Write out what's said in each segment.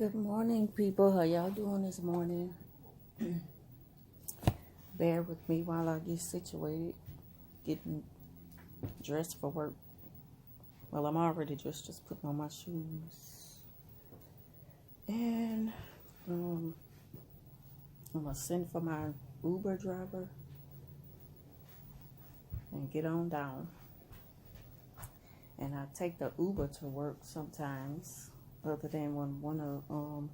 Good morning, people. How y'all doing this morning? Bear with me while I get situated, getting dressed for work. Well, I'm already dressed, just putting on my shoes. And I'm going to send for my Uber driver and get on down. And I take the Uber to work sometimes, other than when one of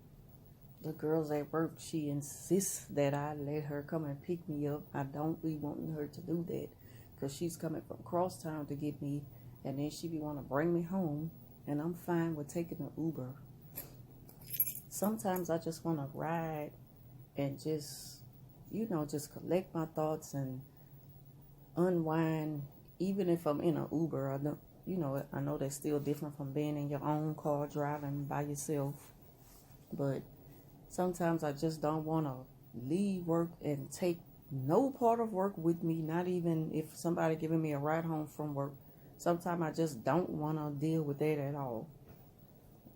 the girls at work, she insists that I let her come and pick me up. I don't be wanting her to do that because she's coming from crosstown to get me, and then she be want to bring me home, and I'm fine with taking an Uber. Sometimes I just want to ride and just collect my thoughts and unwind. Even if I'm in an Uber, I know that's still different from being in your own car driving by yourself, but sometimes I just don't want to leave work and take no part of work with me, not even if somebody giving me a ride home from work. Sometimes I just don't want to deal with that at all.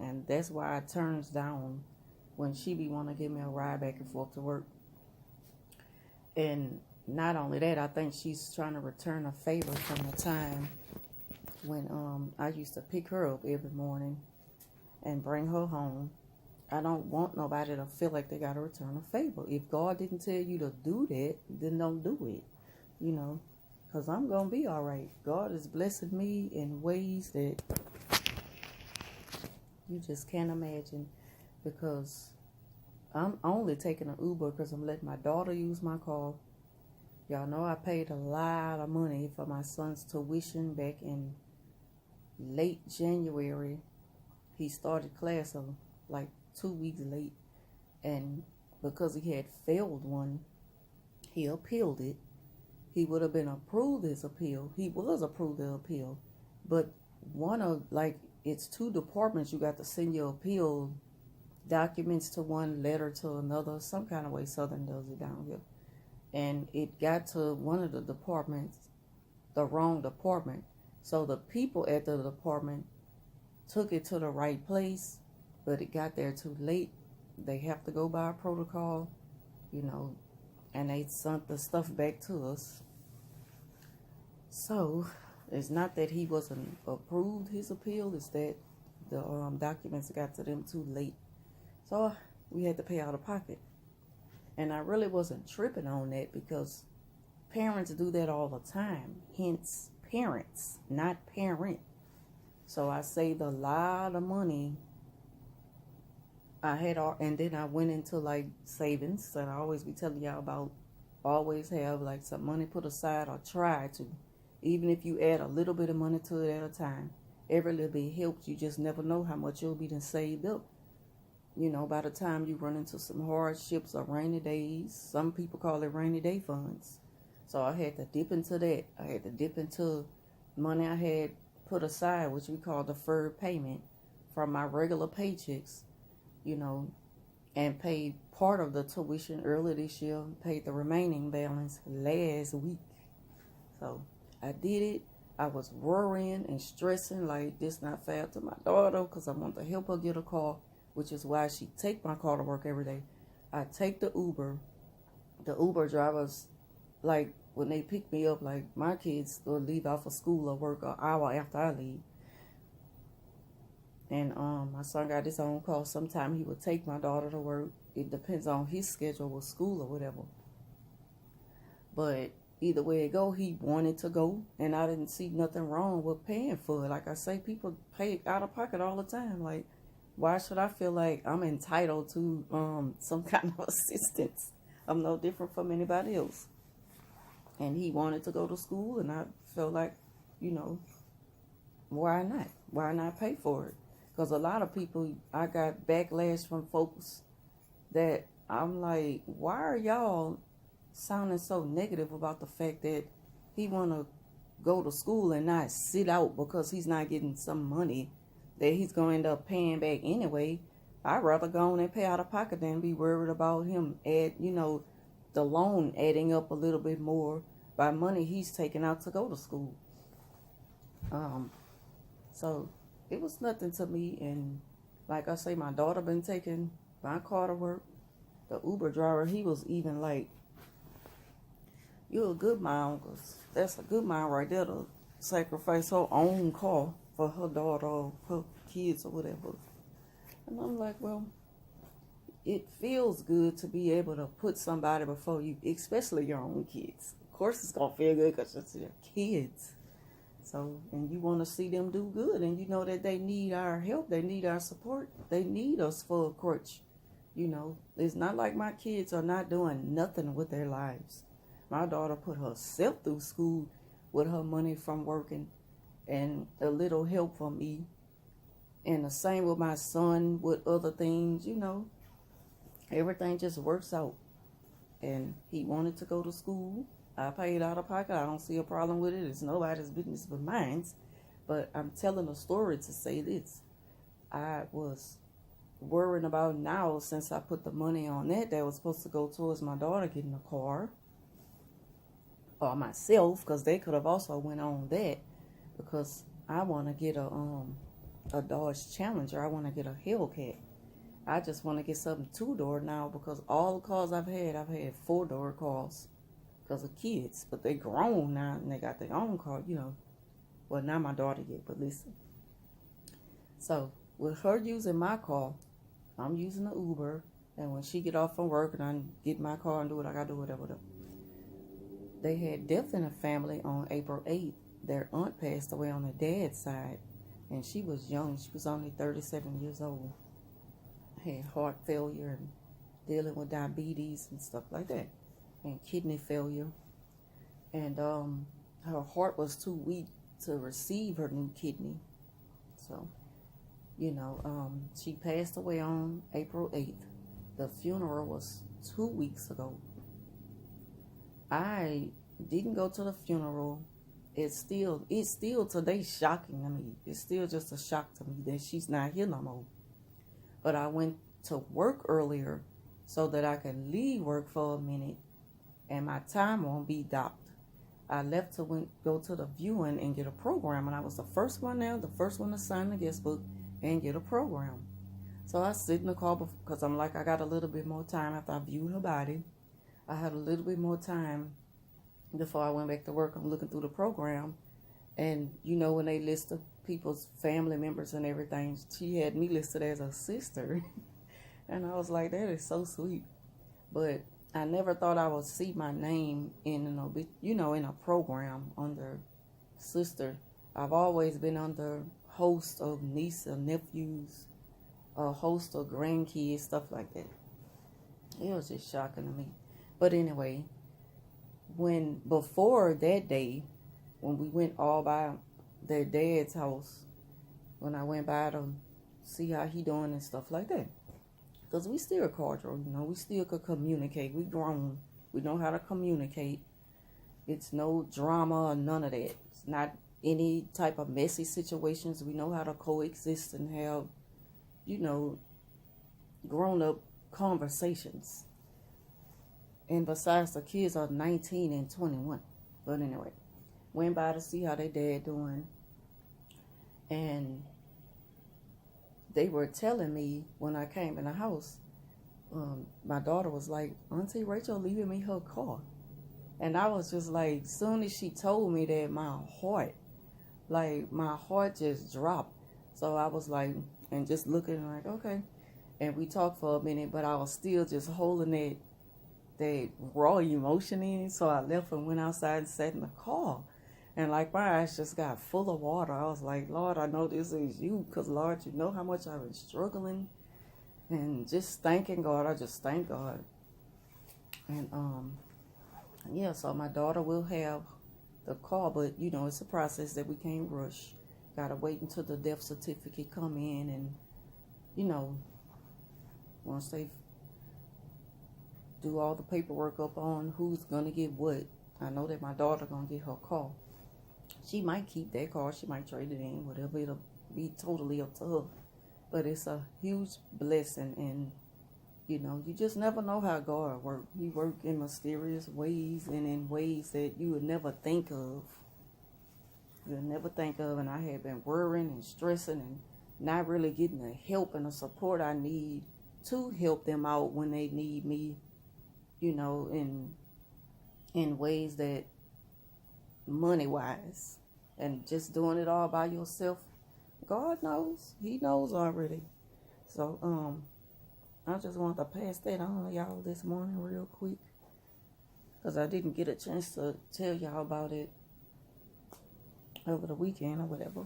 And that's why I turns down when she be want to give me a ride back and forth to work. And not only that, I think she's trying to return a favor from the time when I used to pick her up every morning and bring her home. I don't want nobody to feel like they got to return a favor. If God didn't tell you to do that, then don't do it, because I'm going to be all right. God is blessing me in ways that you just can't imagine, because I'm only taking an Uber because I'm letting my daughter use my car. Y'all know I paid a lot of money for my son's tuition back in late January. He started class like 2 weeks late, and because he had failed one, he appealed it. He would have been approved his appeal. He was approved the appeal, but it's two departments. You got to send your appeal documents to one, letter to another, some kind of way Southern does it down here. And it got to one of the departments, the wrong department. So the people at the department took it to the right place, but it got there too late. They have to go by a protocol, and they sent the stuff back to us. So it's not that he wasn't approved his appeal, it's that the documents got to them too late. So we had to pay out of pocket. And I really wasn't tripping on that because parents do that all the time. Hence, parents, not parent. So I saved a lot of money. And then I went into like savings that I always be telling y'all about. Always have like some money put aside, or try to. Even if you add a little bit of money to it at a time, every little bit helps. You just never know how much you'll be done saved up. By the time you run into some hardships or rainy days, some people call it rainy day funds. So I had to dip into that. I had to dip into money I had put aside, which we call deferred payment, from my regular paychecks, and paid part of the tuition early this year, paid the remaining balance last week. So I did it. I was worrying and stressing like this not fair to my daughter because I want to help her get a car, which is why she take my car to work every day. I take the Uber. The Uber drivers, like, when they pick me up, like, my kids will leave out for school or work an hour after I leave. And my son got his own car. Sometimes he would take my daughter to work. It depends on his schedule with school or whatever. But either way it go, he wanted to go, and I didn't see nothing wrong with paying for it. Like I say, people pay out of pocket all the time. Like, why should I feel like I'm entitled to some kind of assistance? I'm no different from anybody else. And he wanted to go to school, and I felt like, why not? Why not pay for it? Because a lot of people, I got backlash from folks that I'm like, why are y'all sounding so negative about the fact that he want to go to school and not sit out because he's not getting some money that he's going to end up paying back anyway? I'd rather go on and pay out of pocket than be worried about him the loan adding up a little bit more by money he's taking out to go to school. So it was nothing to me, and Like I say, my daughter been taking my car to work. The Uber driver, he was even like, "You're a good mom, 'cause that's a good mom right there to sacrifice her own car for her daughter or her kids or whatever." And I'm like, well, it feels good to be able to put somebody before you, especially your own kids. Of course, it's gonna feel good because it's your kids. So, and you want to see them do good, and you know that they need our help, they need our support, they need us for a crutch. You know, it's not like my kids are not doing nothing with their lives. My daughter put herself through school with her money from working and a little help from me. And the same with my son with other things, you know. Everything just works out. And he wanted to go to school. I paid out of pocket. I don't see a problem with it. It's nobody's business but mine. But I'm telling a story to say this. I was worrying about now, since I put the money on that was supposed to go towards my daughter getting a car, or myself, because they could have also went on that, because I want to get a Dodge Challenger. I want to get a Hellcat. I just want to get something 2-door now, because all the cars I've had 4-door cars because of kids, but they grown now and they got their own car, you know. Well, not my daughter yet, but listen. So with her using my car, I'm using the Uber, and when she get off from work and I get my car and do what I gotta do, whatever. They had death in the family on April 8th. Their aunt passed away on the dad's side, and she was young. She was only 37 years old. Had heart failure and dealing with diabetes and stuff like that, and kidney failure. And her heart was too weak to receive her new kidney. So, you know, she passed away on April 8th. The funeral was 2 weeks ago. I didn't go to the funeral. It's still today shocking to me. It's still just a shock to me that she's not here no more. But I went to work earlier so that I can leave work for a minute and my time won't be docked. I left to go to the viewing and get a program, and I was the first one there, the first one to sign the guest book and get a program. So I sit in the car because I'm like, I got a little bit more time after I viewed her body. I had a little bit more time before I went back to work. I'm looking through the program, and you know, when they list the people's family members and everything, she had me listed as a sister. And I was like, that is so sweet. But I never thought I would see my name in in a program under sister. I've always been under host of niece or nephews, host of grandkids, stuff like that. It was just shocking to me. But anyway, before that day, when we went all by their dad's house, when I went by to see how he doing and stuff like that. Because we still cordial, you know, we still could communicate. We grown. We know how to communicate. It's no drama or none of that. It's not any type of messy situations. We know how to coexist and have, you know, grown-up conversations. And besides, the kids are 19 and 21. But anyway, went by to see how their dad doing. And they were telling me when I came in the house, my daughter was like, Auntie Rachel leaving me her car. And I was just like, soon as she told me that, my heart just dropped. So I was like, and just looking like, okay. And we talked for a minute, but I was still just holding that raw emotion in. So I left and went outside and sat in the car. And like my eyes just got full of water. I was like, Lord, I know this is you, because Lord, you know how much I've been struggling. And just thanking God. I just thank God. And yeah, so my daughter will have the car, but you know, it's a process that we can't rush. Gotta wait until the death certificate come in, and you know, once they do all the paperwork up on who's gonna get what. I know that my daughter gonna get her car. She might keep that car. She might trade it in, whatever. It'll be totally up to her. But it's a huge blessing, and you know, you just never know how God works. He works in mysterious ways and in ways that you would never think of. You'll never think of. And I had been worrying and stressing and not really getting the help and the support I need to help them out when they need me, you know, in ways that money wise, and just doing it all by yourself. God knows, He knows already. So I just want to pass that on to y'all this morning real quick, because I didn't get a chance to tell y'all about it over the weekend or whatever.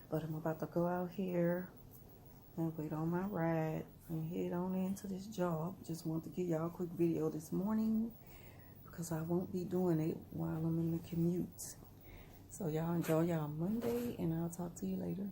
But I'm about to go out here and wait on my ride and head on into this job. Just want to give y'all a quick video this morning, because I won't be doing it while I'm in the commute. So y'all enjoy y'all Monday, and I'll talk to you later.